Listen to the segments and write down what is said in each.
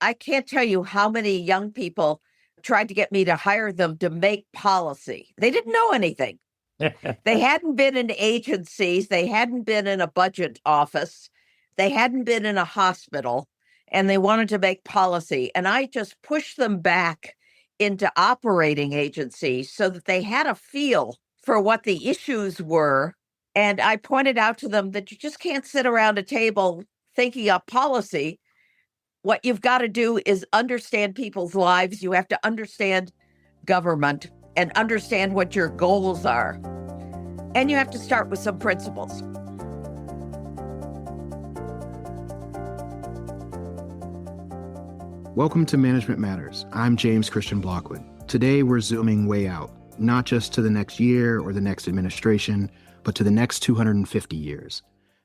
I can't tell you how many young people tried to get me to hire them to make policy. They didn't know anything. They hadn't been in agencies. They hadn't been in a budget office. They hadn't been in a hospital, and they wanted to make policy. And I just pushed them back into operating agencies so that they had a feel for what the issues were. And I pointed out to them that you just can't sit around a table thinking up policy. What you've got to do is understand people's lives. You have to understand government and understand what your goals are. And you have to start with some principles. Welcome to Management Matters. I'm James-Christian Blockwood. Today, we're zooming way out, not just to the next year or the next administration, but to the next 250 years.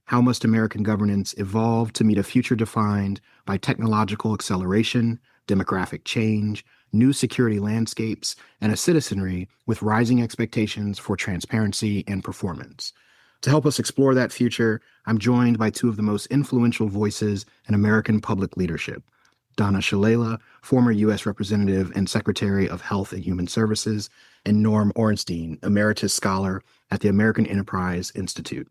How must American governance evolve to meet a future defined by technological acceleration, demographic change, new security landscapes, and a citizenry with rising expectations for transparency and performance? To help us explore that future, I'm joined by two of the most influential voices in American public leadership. Donna Shalala, former U.S. Representative and Secretary of Health and Human Services, and Norm Ornstein, Emeritus Scholar at the American Enterprise Institute.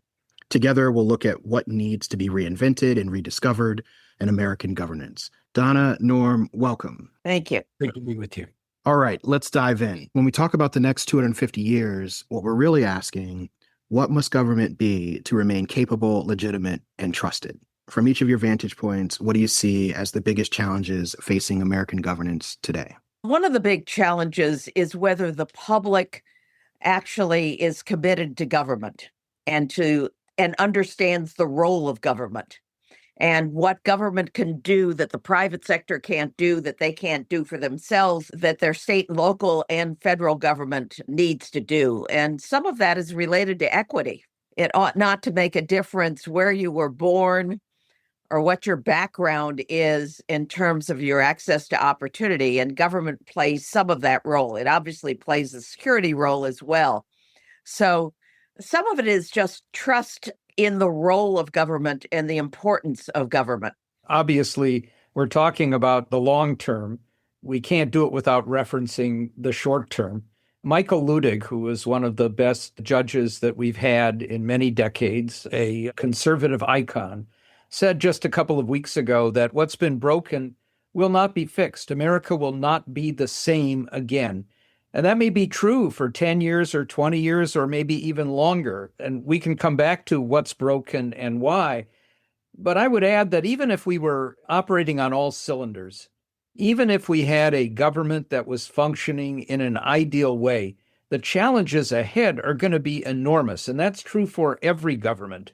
Together, we'll look at what needs to be reinvented and rediscovered in American governance. Donna, Norm, welcome. Thank you. Great to be with you. All right, let's dive in. When we talk about the next 250 years, what we're really asking, what must government be to remain capable, legitimate, and trusted? From each of your vantage points, what do you see as the biggest challenges facing American governance today? One of the big challenges is whether the public actually is committed to government and understands the role of government and what government can do that the private sector can't do, that they can't do for themselves, that their state, local, and federal government needs to do. And some of that is related to equity. It ought not to make a difference where you were born or what your background is in terms of your access to opportunity, and government plays some of that role. It obviously plays a security role as well. So some of it is just trust in the role of government and the importance of government. Obviously, we're talking about the long term. We can't do it without referencing the short term. Michael Ludig, who is one of the best judges that we've had in many decades, a conservative icon, said just a couple of weeks ago that what's been broken will not be fixed. America will not be the same again. And that may be true for 10 years or 20 years or maybe even longer. And we can come back to what's broken and why. But I would add that even if we were operating on all cylinders, even if we had a government that was functioning in an ideal way, the challenges ahead are going to be enormous. And that's true for every government.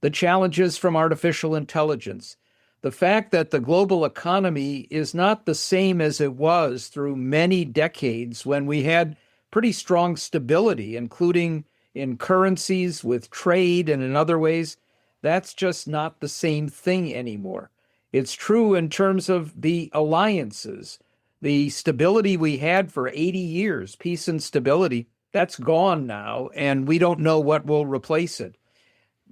The challenges from artificial intelligence, the fact that the global economy is not the same as it was through many decades when we had pretty strong stability, including in currencies, with trade, and in other ways. That's just not the same thing anymore. It's true in terms of the alliances, the stability we had for 80 years, peace and stability, that's gone now, and we don't know what will replace it.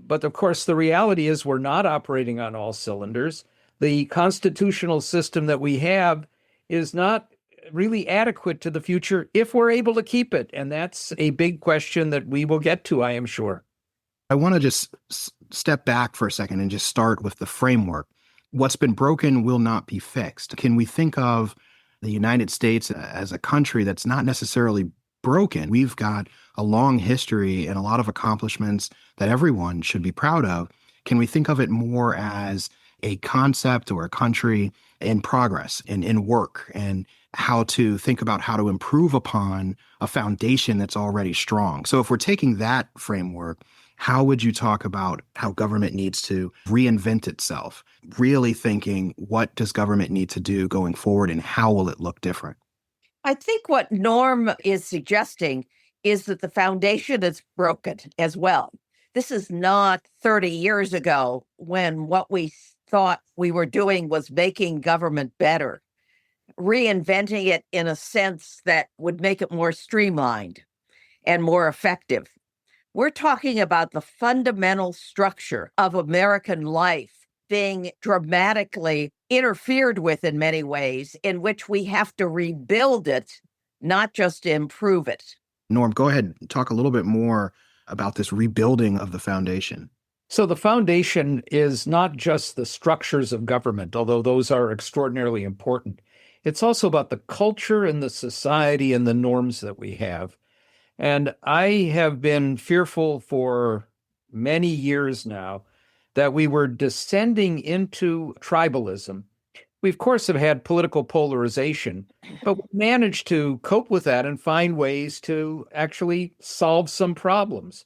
But of course, the reality is we're not operating on all cylinders. The constitutional system that we have is not really adequate to the future if we're able to keep it. And that's a big question that we will get to, I am sure. I want to just step back for a second and just start with the framework. What's been broken will not be fixed. Can we think of the United States as a country that's not necessarily broken? We've got a long history and a lot of accomplishments that everyone should be proud of. Can we think of it more as a concept or a country in progress and in work, and how to think about how to improve upon a foundation that's already strong? So if we're taking that framework, how would you talk about how government needs to reinvent itself? Really thinking, what does government need to do going forward and how will it look different? I think what Norm is suggesting is that the foundation is broken as well. This is not 30 years ago when what we thought we were doing was making government better, reinventing it in a sense that would make it more streamlined and more effective. We're talking about the fundamental structure of American life being dramatically interfered with in many ways, in which we have to rebuild it, not just improve it. Norm, go ahead and talk a little bit more about this rebuilding of the foundation. So the foundation is not just the structures of government, although those are extraordinarily important. It's also about the culture and the society and the norms that we have. And I have been fearful for many years now that we were descending into tribalism. We, of course, have had political polarization, but we managed to cope with that and find ways to actually solve some problems.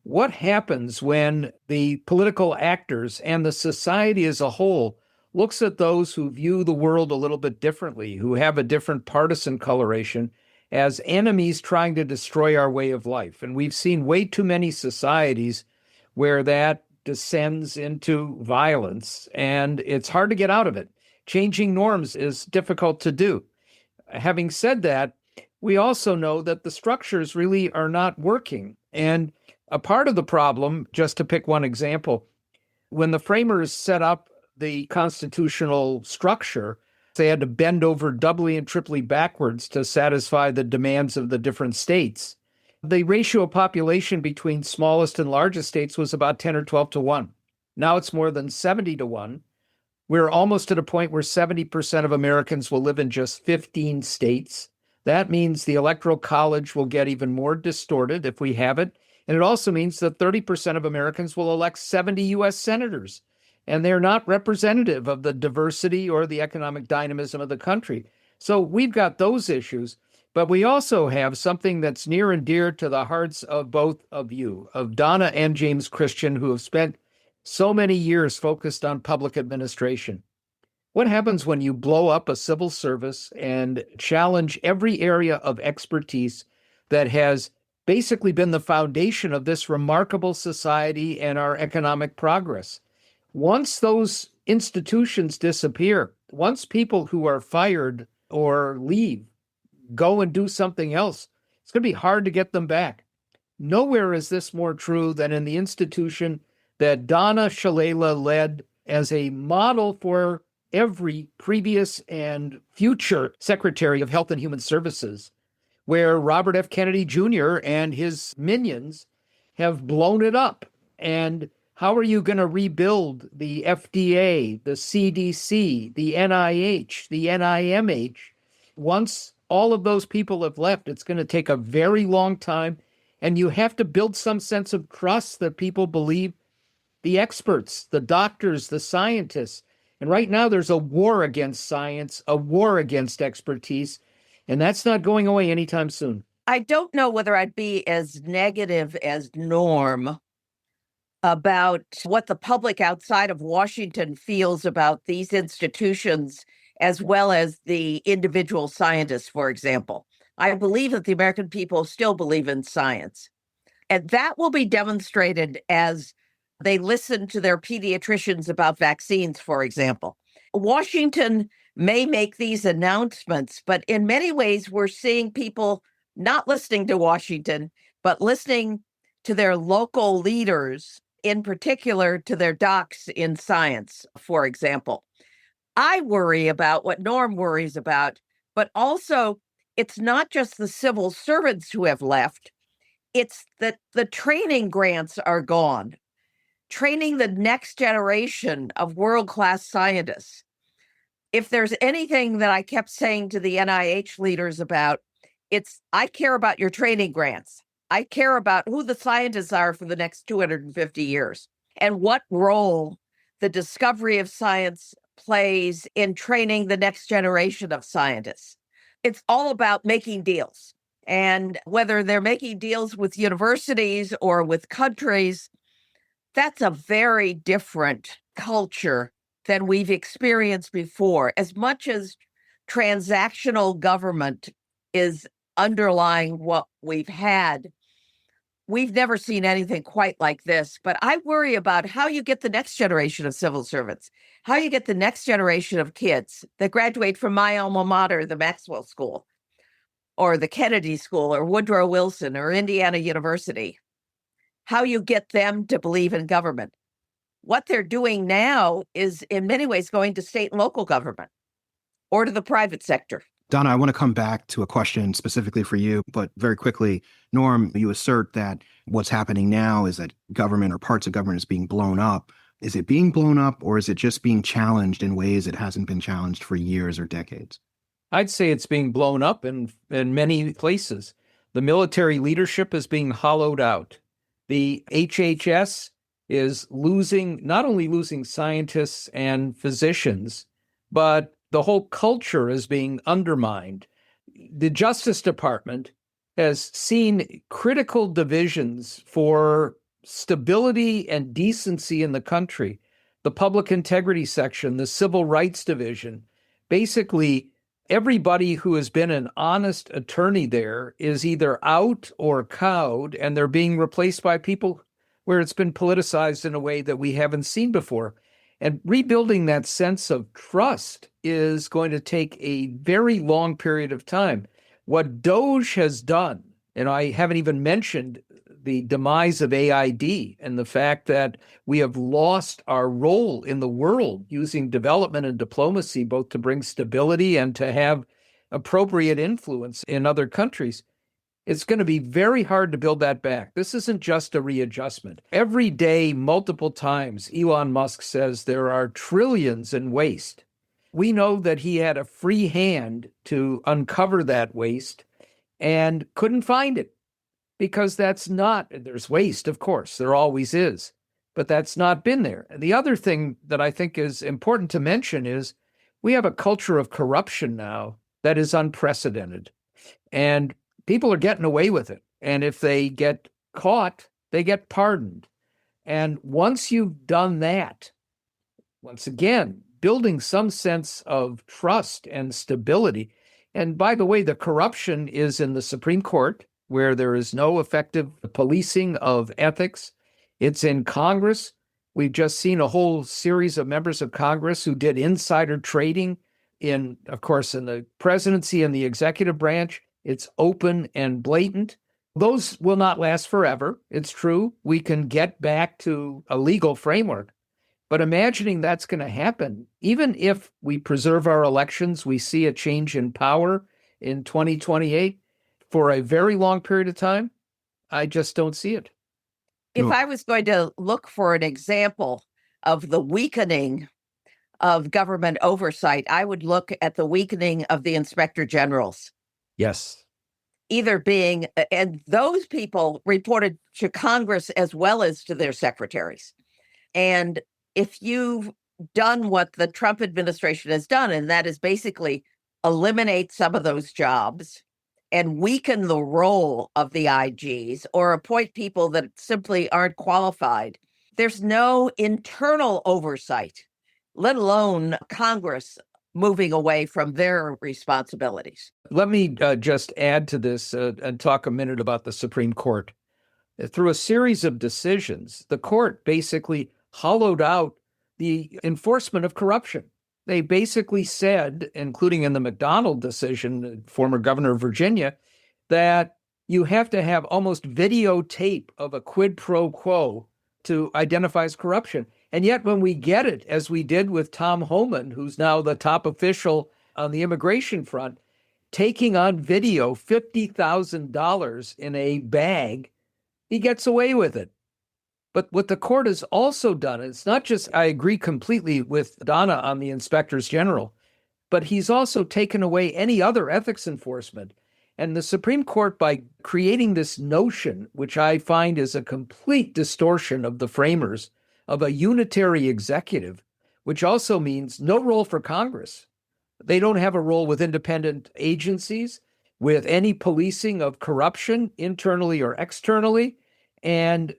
What happens when the political actors and the society as a whole looks at those who view the world a little bit differently, who have a different partisan coloration, as enemies trying to destroy our way of life? And we've seen way too many societies where that descends into violence, and it's hard to get out of it. Changing norms is difficult to do. Having said that, we also know that the structures really are not working. And a part of the problem, just to pick one example, when the framers set up the constitutional structure, they had to bend over doubly and triply backwards to satisfy the demands of the different states. The ratio of population between smallest and largest states was about 10 or 12 to 1. Now it's more than 70 to 1. We're almost at a point where 70% of Americans will live in just 15 states. That means the Electoral College will get even more distorted if we have it. And it also means that 30% of Americans will elect 70 U.S. senators. And they're not representative of the diversity or the economic dynamism of the country. So we've got those issues. But we also have something that's near and dear to the hearts of both of you, of Donna and James-Christian, who have spent so many years focused on public administration. What happens when you blow up a civil service and challenge every area of expertise that has basically been the foundation of this remarkable society and our economic progress? Once those institutions disappear, once people who are fired or leave go and do something else, it's going to be hard to get them back. Nowhere is this more true than in the institution that Donna Shalala led as a model for every previous and future Secretary of Health and Human Services, where Robert F. Kennedy Jr. and his minions have blown it up. And how are you going to rebuild the FDA, the CDC, the NIH, the NIMH? Once all of those people have left, it's going to take a very long time. And you have to build some sense of trust that people believe the experts, the doctors, the scientists. And right now there's a war against science, a war against expertise, and that's not going away anytime soon. I don't know whether I'd be as negative as Norm about what the public outside of Washington feels about these institutions, as well as the individual scientists, for example. I believe that the American people still believe in science. And that will be demonstrated as they listen to their pediatricians about vaccines, for example. Washington may make these announcements, but in many ways, we're seeing people not listening to Washington, but listening to their local leaders, in particular to their docs in science, for example. I worry about what Norm worries about, but also it's not just the civil servants who have left. It's that the training grants are gone. Training the next generation of world-class scientists. If there's anything that I kept saying to the NIH leaders about, it's I care about your training grants. I care about who the scientists are for the next 250 years and what role the discovery of science plays in training the next generation of scientists. It's all about making deals. And whether they're making deals with universities or with countries, that's a very different culture than we've experienced before. As much as transactional government is underlying what we've had, we've never seen anything quite like this. But I worry about how you get the next generation of civil servants, how you get the next generation of kids that graduate from my alma mater, the Maxwell School, or the Kennedy School, or Woodrow Wilson, or Indiana University. How you get them to believe in government. What they're doing now is in many ways going to state and local government or to the private sector. Donna, I want to come back to a question specifically for you, but very quickly, Norm, you assert that what's happening now is that government or parts of government is being blown up. Is it being blown up, or is it just being challenged in ways it hasn't been challenged for years or decades? I'd say it's being blown up in many places. The military leadership is being hollowed out. The HHS is not only losing scientists and physicians, but the whole culture is being undermined. The Justice Department has seen critical divisions for stability and decency in the country. The Public Integrity Section, the Civil Rights Division, basically everybody who has been an honest attorney there is either out or cowed, and they're being replaced by people where it's been politicized in a way that we haven't seen before. And rebuilding that sense of trust is going to take a very long period of time. What DOGE has done, and I haven't even mentioned the demise of AID and the fact that we have lost our role in the world using development and diplomacy, both to bring stability and to have appropriate influence in other countries. It's going to be very hard to build that back. This isn't just a readjustment. Every day, multiple times, Elon Musk says there are trillions in waste. We know that he had a free hand to uncover that waste and couldn't find it because there's waste, of course, there always is, but that's not been there. And the other thing that I think is important to mention is we have a culture of corruption now that is unprecedented. And people are getting away with it. And if they get caught, they get pardoned. And once you've done that, once again, building some sense of trust and stability. And by the way, the corruption is in the Supreme Court, where there is no effective policing of ethics. It's in Congress. We've just seen a whole series of members of Congress who did insider trading of course, in the presidency and the executive branch. It's open and blatant. Those will not last forever. It's true. We can get back to a legal framework. But imagining that's going to happen, even if we preserve our elections, we see a change in power in 2028 for a very long period of time, I just don't see it. If I was going to look for an example of the weakening of government oversight, I would look at the weakening of the inspector generals. Yes. And those people reported to Congress as well as to their secretaries. And if you've done what the Trump administration has done, and that is basically eliminate some of those jobs and weaken the role of the IGs or appoint people that simply aren't qualified, there's no internal oversight, let alone Congress moving away from their responsibilities. Let me just add to this and talk a minute about the Supreme Court. Through a series of decisions, the court basically hollowed out the enforcement of corruption. They basically said, including in the McDonald decision, former governor of Virginia, that you have to have almost videotape of a quid pro quo to identify as corruption. And yet when we get it, as we did with Tom Homan, who's now the top official on the immigration front, taking on video $50,000 in a bag, he gets away with it. But what the court has also done, it's not just, I agree completely with Donna on the inspectors general, but he's also taken away any other ethics enforcement. And the Supreme Court, by creating this notion, which I find is a complete distortion of the framers, of a unitary executive, which also means no role for Congress. They don't have a role with independent agencies, with any policing of corruption internally or externally. And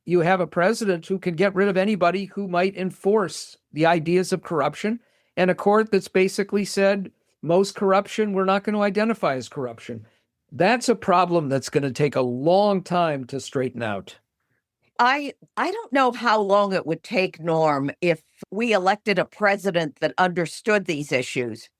you have a president who can get rid of anybody who might enforce the ideas of corruption, and a court that's basically said most corruption we're not going to identify as corruption. That's a problem that's going to take a long time to straighten out. I don't know how long it would take, Norm, if we elected a president that understood these issues.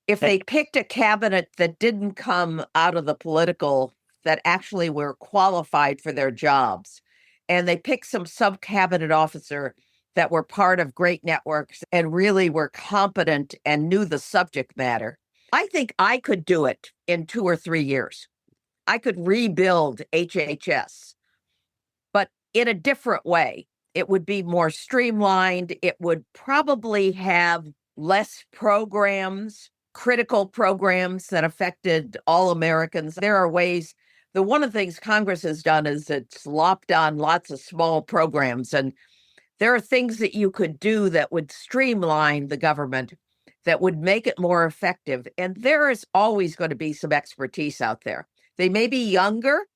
If they picked a cabinet that didn't come out of the political, that actually were qualified for their jobs, and they picked some sub-cabinet officer that were part of great networks and really were competent and knew the subject matter. I think I could do it in 2 or 3 years. I could rebuild HHS, but in a different way. It would be more streamlined. It would probably have less programs, critical programs that affected all Americans. There are ways. One of the things Congress has done is it's lopped on lots of small programs. And there are things that you could do that would streamline the government, that would make it more effective. And there is always going to be some expertise out there. They may be younger,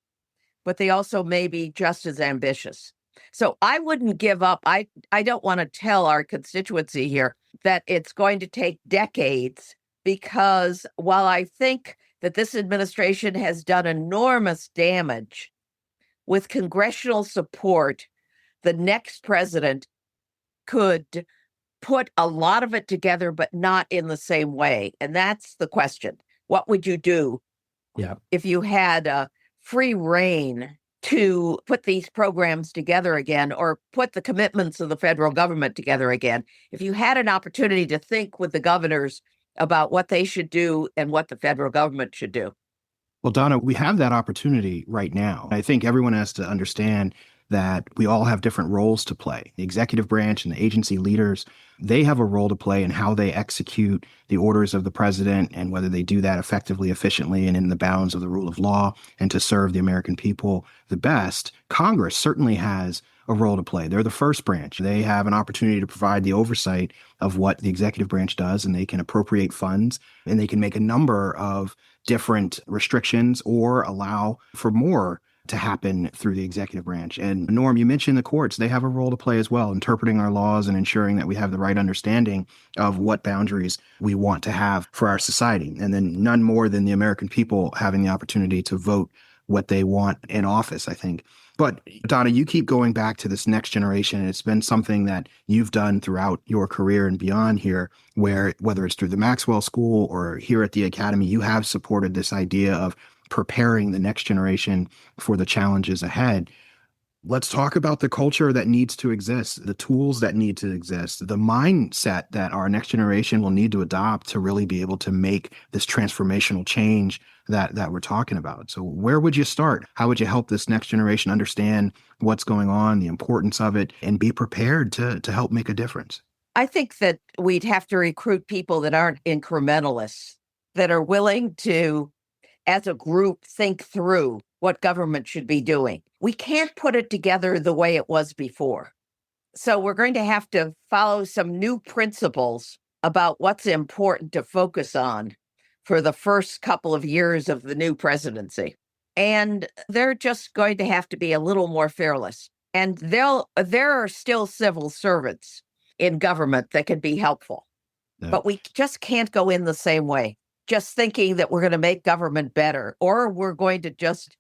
but they also may be just as ambitious. So I wouldn't give up. I don't want to tell our constituency here that it's going to take decades, because while I think that this administration has done enormous damage, with congressional support, the next president could put a lot of it together, but not in the same way. And that's the question. What would you do if you had a free rein to put these programs together again, or put the commitments of the federal government together again? If you had an opportunity to think with the governors about what they should do and what the federal government should do. Well, Donna, we have that opportunity right now. I think everyone has to understand that we all have different roles to play. The executive branch and the agency leaders, they have a role to play in how they execute the orders of the president, and whether they do that effectively, efficiently, and in the bounds of the rule of law, and to serve the American people the best. Congress certainly has a role to play. They're the first branch. They have an opportunity to provide the oversight of what the executive branch does, and they can appropriate funds, and they can make a number of different restrictions or allow for more to happen through the executive branch. And Norm, you mentioned the courts. They have a role to play as well, interpreting our laws and ensuring that we have the right understanding of what boundaries we want to have for our society. And then none more than the American people having the opportunity to vote what they want in office, I think. But Donna, you keep going back to this next generation, and it's been something that you've done throughout your career and beyond here, where whether it's through the Maxwell School or here at the Academy, you have supported this idea of preparing the next generation for the challenges ahead. Let's talk about the culture that needs to exist, the tools that need to exist, the mindset that our next generation will need to adopt to really be able to make this transformational change that we're talking about. So where would you start? How would you help this next generation understand what's going on, the importance of it, and be prepared to help make a difference? I think that we'd have to recruit people that aren't incrementalists, that are willing to, as a group, think through what government should be doing. We can't put it together the way it was before. So we're going to have to follow some new principles about what's important to focus on for the first couple of years of the new presidency. And they're just going to have to be a little more fearless. And there are still civil servants in government that can be helpful. Yeah. But we just can't go in the same way, just thinking that we're going to make government better, or we're going to just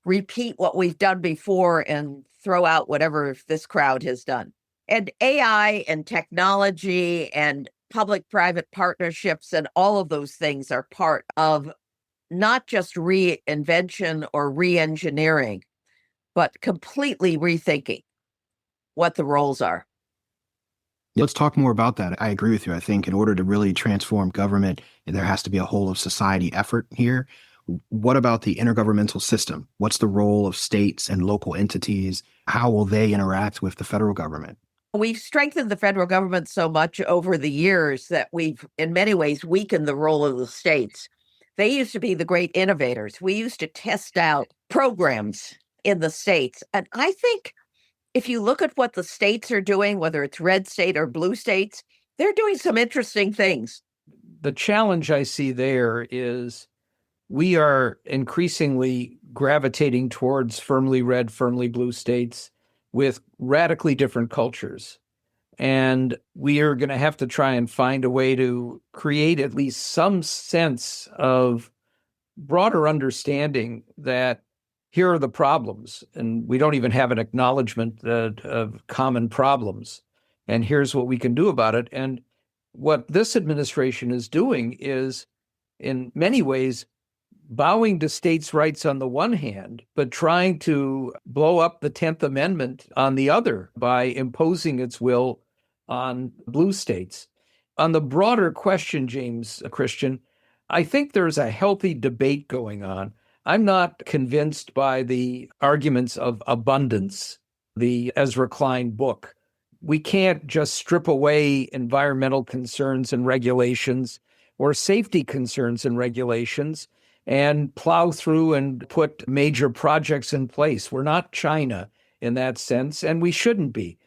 repeat what we've done before and throw out whatever this crowd has done. And AI and technology and public-private partnerships and all of those things are part of not just reinvention or re-engineering, but completely rethinking what the roles are. Let's talk more about that. I agree with you. I think in order to really transform government, there has to be a whole of society effort here. What about the intergovernmental system? What's the role of states and local entities? How will they interact with the federal government? We've strengthened the federal government so much over the years that we've, in many ways, weakened the role of the states. They used to be the great innovators. We used to test out programs in the states. And I think if you look at what the states are doing, whether it's red state or blue states, they're doing some interesting things. The challenge I see there is we are increasingly gravitating towards firmly red, firmly blue states with radically different cultures. And we are going to have to try and find a way to create at least some sense of broader understanding that here are the problems, and we don't even have an acknowledgement of common problems. And here's what we can do about it. And what this administration is doing is, in many ways, bowing to states' rights on the one hand, but trying to blow up the 10th Amendment on the other by imposing its will on blue states. On the broader question, James-Christian, I think there's a healthy debate going on. I'm not convinced by the arguments of abundance, the Ezra Klein book. We can't just strip away environmental concerns and regulations or safety concerns and regulations and plow through and put major projects in place. We're not China in that sense, and we shouldn't be.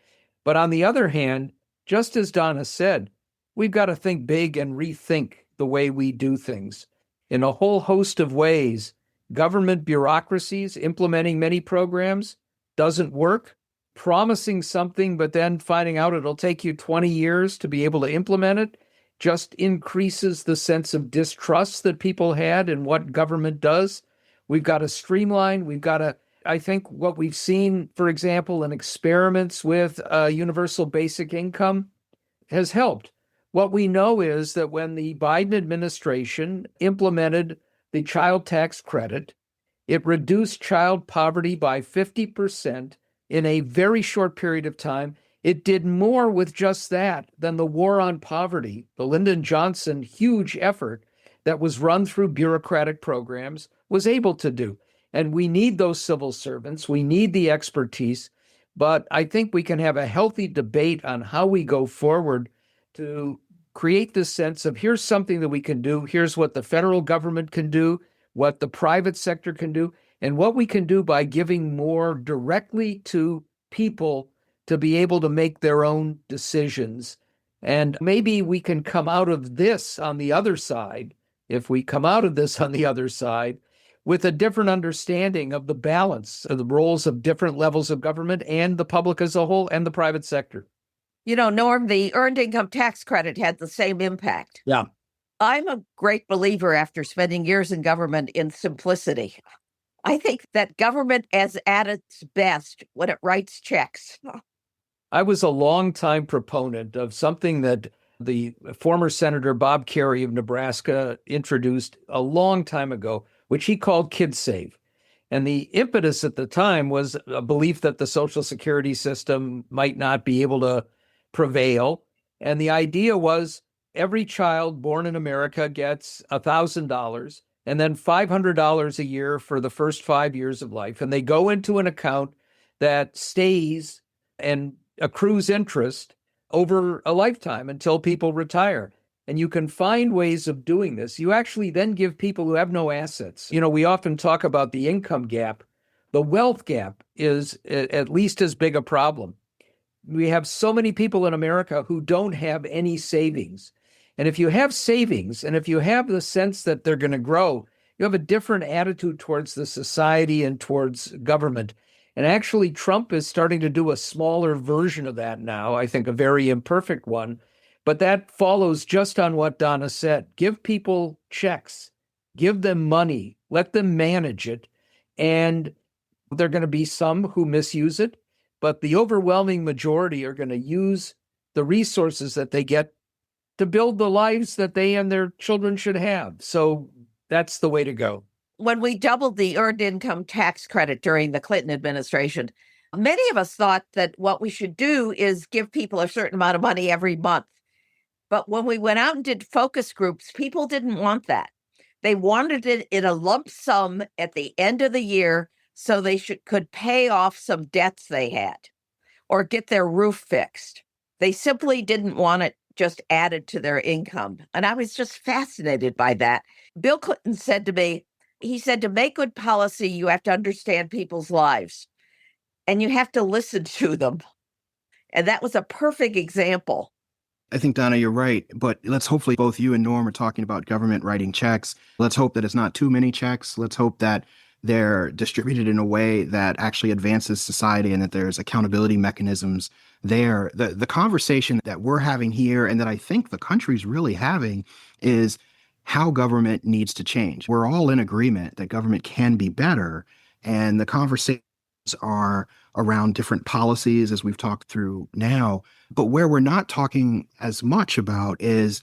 But on the other hand, just as Donna said, we've got to think big and rethink the way we do things. In a whole host of ways, government bureaucracies implementing many programs doesn't work. Promising something, but then finding out it'll take you 20 years to be able to implement it just increases the sense of distrust that people had in what government does. We've got to streamline. I think what we've seen, for example, in experiments with universal basic income has helped. What we know is that when the Biden administration implemented the child tax credit, it reduced child poverty by 50% in a very short period of time. It did more with just that than the war on poverty, the Lyndon Johnson huge effort that was run through bureaucratic programs, was able to do. And we need those civil servants. We need the expertise. But I think we can have a healthy debate on how we go forward to create this sense of here's something that we can do. Here's what the federal government can do, what the private sector can do, and what we can do by giving more directly to people to be able to make their own decisions. And maybe we can come out of this on the other side, if we come out of this on the other side, with a different understanding of the balance of the roles of different levels of government and the public as a whole and the private sector. You know, Norm, the earned income tax credit had the same impact. Yeah. I'm a great believer, after spending years in government, in simplicity. I think that government is at its best when it writes checks. I was a longtime proponent of something that the former Senator Bob Kerrey of Nebraska introduced a long time ago, which he called KidSave. And the impetus at the time was a belief that the Social Security system might not be able to prevail. And the idea was every child born in America gets $1,000 and then $500 a year for the first 5 years of life. And they go into an account that stays and accrues interest over a lifetime until people retire. And you can find ways of doing this. You actually then give people who have no assets. You know, we often talk about the income gap. The wealth gap is at least as big a problem. We have so many people in America who don't have any savings. And if you have savings, and if you have the sense that they're going to grow, you have a different attitude towards the society and towards government. And actually, Trump is starting to do a smaller version of that now, I think a very imperfect one. But that follows just on what Donna said. Give people checks, give them money, let them manage it. And there are going to be some who misuse it, but the overwhelming majority are going to use the resources that they get to build the lives that they and their children should have. So that's the way to go. When we doubled the earned income tax credit during the Clinton administration, many of us thought that what we should do is give people a certain amount of money every month. But when we went out and did focus groups, people didn't want that. They wanted it in a lump sum at the end of the year so they could pay off some debts they had or get their roof fixed. They simply didn't want it just added to their income. And I was just fascinated by that. Bill Clinton said to me, he said, to make good policy, you have to understand people's lives and you have to listen to them. And that was a perfect example. I think, Donna, you're right. But let's hopefully both you and Norm are talking about government writing checks. Let's hope that it's not too many checks. Let's hope that they're distributed in a way that actually advances society and that there's accountability mechanisms there. The conversation that we're having here and that I think the country's really having is how government needs to change. We're all in agreement that government can be better. And the conversations are around different policies, as we've talked through now. But where we're not talking as much about is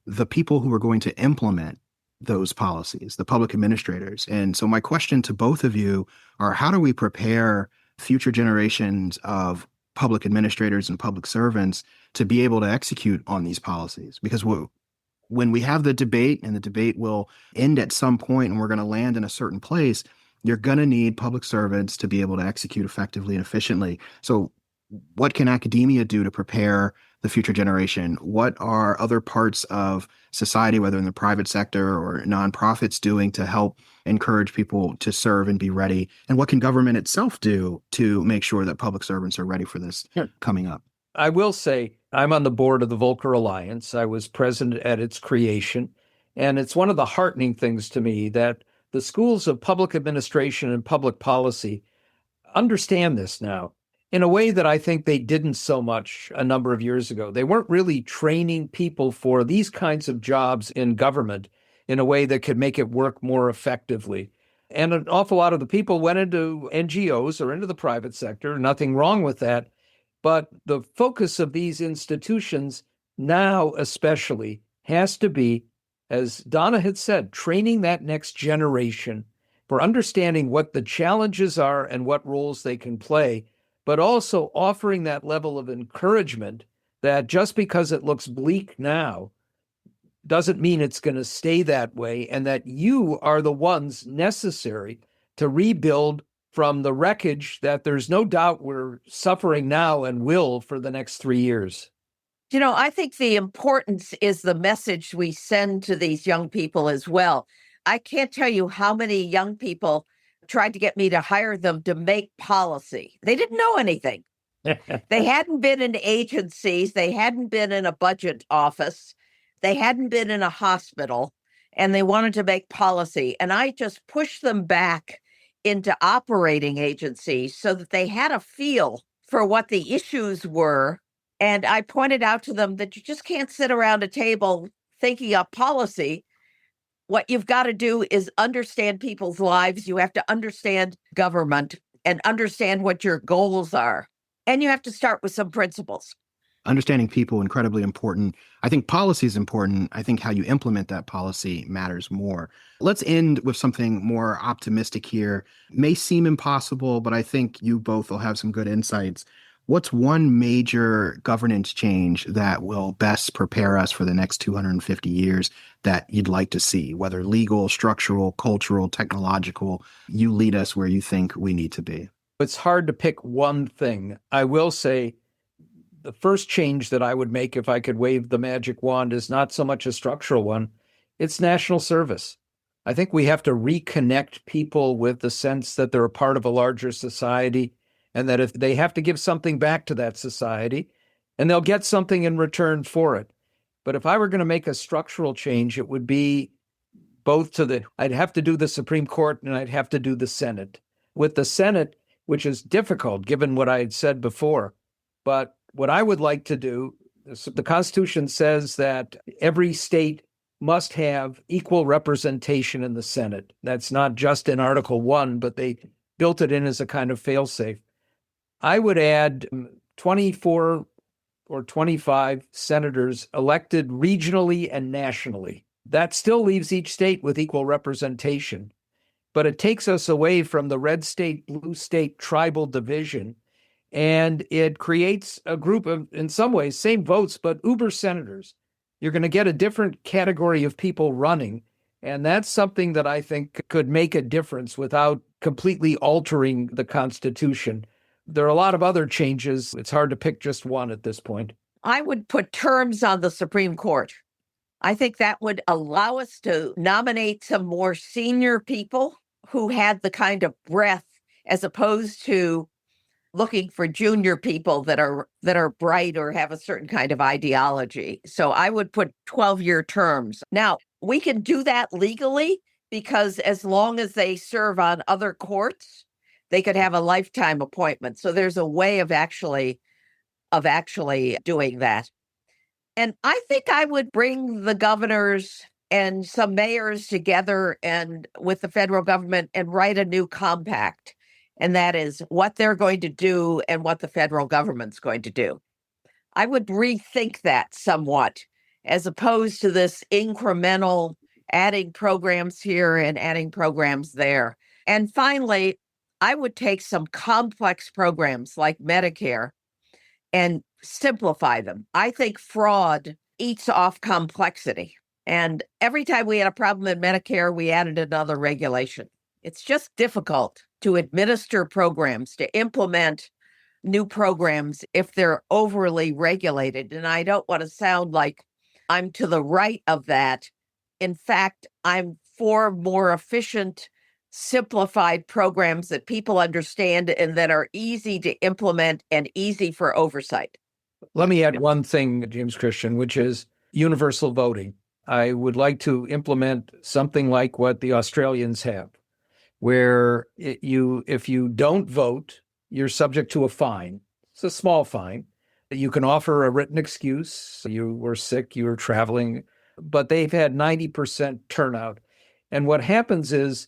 the people who are going to implement those policies, the public administrators. And so my question to both of you are, how do we prepare future generations of public administrators and public servants to be able to execute on these policies? Because when we have the debate, and the debate will end at some point and we're going to land in a certain place, you're going to need public servants to be able to execute effectively and efficiently. So what can academia do to prepare the future generation? What are other parts of society, whether in the private sector or nonprofits, doing to help encourage people to serve and be ready? And what can government itself do to make sure that public servants are ready for this coming up? I will say I'm on the board of the Volcker Alliance. I was president at its creation. And it's one of the heartening things to me that the schools of public administration and public policy understand this now in a way that I think they didn't so much a number of years ago. They weren't really training people for these kinds of jobs in government in a way that could make it work more effectively. And an awful lot of the people went into NGOs or into the private sector. Nothing wrong with that. But the focus of these institutions now especially has to be, as Donna had said, training that next generation for understanding what the challenges are and what roles they can play, but also offering that level of encouragement that just because it looks bleak now doesn't mean it's going to stay that way, and that you are the ones necessary to rebuild from the wreckage that there's no doubt we're suffering now and will for the next 3 years. I think the importance is the message we send to these young people as well. I can't tell you how many young people tried to get me to hire them to make policy. They didn't know anything. They hadn't been in agencies. They hadn't been in a budget office. They hadn't been in a hospital, and they wanted to make policy. And I just pushed them back into operating agencies so that they had a feel for what the issues were. And I pointed out to them that you just can't sit around a table thinking up policy. What you've got to do is understand people's lives. You have to understand government and understand what your goals are. And you have to start with some principles. Understanding people, incredibly important. I think policy is important. I think how you implement that policy matters more. Let's end with something more optimistic here. May seem impossible, but I think you both will have some good insights. What's one major governance change that will best prepare us for the next 250 years that you'd like to see, whether legal, structural, cultural, technological? You lead us where you think we need to be. It's hard to pick one thing. I will say the first change that I would make if I could wave the magic wand is not so much a structural one. It's national service. I think we have to reconnect people with the sense that they're a part of a larger society, and that if they have to give something back to that society, and they'll get something in return for it. But if I were going to make a structural change, it would be I'd have to do the Supreme Court and I'd have to do the Senate. With the Senate, which is difficult given what I had said before, but what I would like to do, the Constitution says that every state must have equal representation in the Senate. That's not just in Article 1, but they built it in as a kind of fail-safe. I would add 24 or 25 senators elected regionally and nationally. That still leaves each state with equal representation, but it takes us away from the red state, blue state tribal division. And it creates a group of, in some ways, same votes, but uber senators. You're going to get a different category of people running. And that's something that I think could make a difference without completely altering the Constitution. There are a lot of other changes. It's hard to pick just one at this point. I would put terms on the Supreme Court. I think that would allow us to nominate some more senior people who had the kind of breadth, as opposed to looking for junior people that are bright or have a certain kind of ideology. So I would put 12-year terms. Now, we can do that legally because as long as they serve on other courts, they could have a lifetime appointment. So there's a way of actually doing that. And I think I would bring the governors and some mayors together and with the federal government and write a new compact. And that is what they're going to do and what the federal government's going to do. I would rethink that somewhat, as opposed to this incremental adding programs here and adding programs there. And finally, I would take some complex programs like Medicare and simplify them. I think fraud eats off complexity. And every time we had a problem in Medicare, we added another regulation. It's just difficult to administer programs, to implement new programs if they're overly regulated. And I don't want to sound like I'm to the right of that. In fact, I'm for more efficient, simplified programs that people understand and that are easy to implement and easy for oversight. Let me add one thing, James-Christian, which is universal voting. I would like to implement something like what the Australians have, where if you don't vote, you're subject to a fine. It's a small fine. You can offer a written excuse. You were sick, you were traveling, but they've had 90% turnout. And what happens is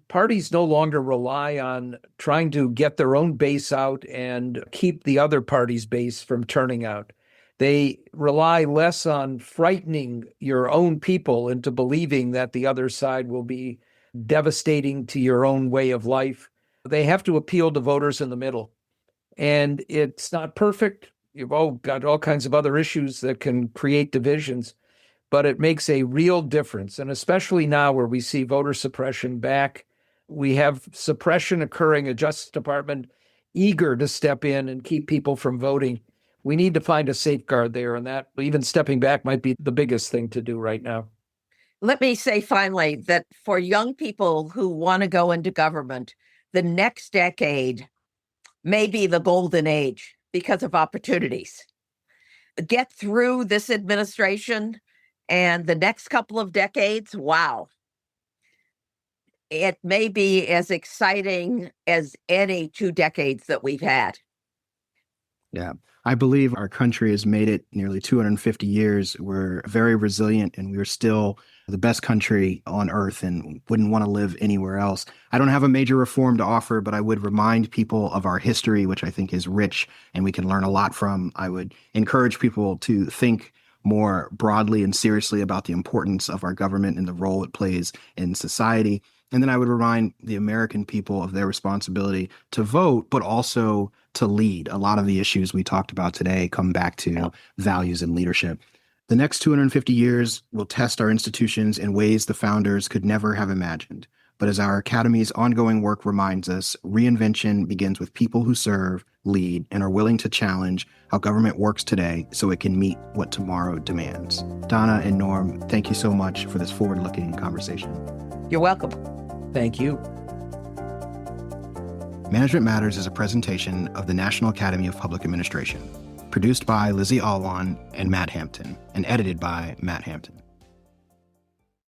parties no longer rely on trying to get their own base out and keep the other party's base from turning out. They rely less on frightening your own people into believing that the other side will be devastating to your own way of life. They have to appeal to voters in the middle. And it's not perfect. You've all got all kinds of other issues that can create divisions, but it makes a real difference. And especially now where we see voter suppression back, we have suppression occurring, a Justice Department eager to step in and keep people from voting. We need to find a safeguard there, and that even stepping back might be the biggest thing to do right now. Let me say finally that for young people who want to go into government, the next decade may be the golden age because of opportunities. Get through this administration and the next couple of decades, wow. It may be as exciting as any 2 decades that we've had. Yeah. I believe our country has made it nearly 250 years. We're very resilient and we're still the best country on earth and wouldn't want to live anywhere else. I don't have a major reform to offer, but I would remind people of our history, which I think is rich and we can learn a lot from. I would encourage people to think more broadly and seriously about the importance of our government and the role it plays in society. And then I would remind the American people of their responsibility to vote, but also to lead. A lot of the issues we talked about today come back to values and leadership. The next 250 years will test our institutions in ways the founders could never have imagined. But as our Academy's ongoing work reminds us, reinvention begins with people who serve, lead, and are willing to challenge how government works today so it can meet what tomorrow demands. Donna and Norm, thank you so much for this forward-looking conversation. You're welcome. Thank you. Management Matters is a presentation of the National Academy of Public Administration, produced by Lizzie Alwan and Matt Hampton, and edited by Matt Hampton.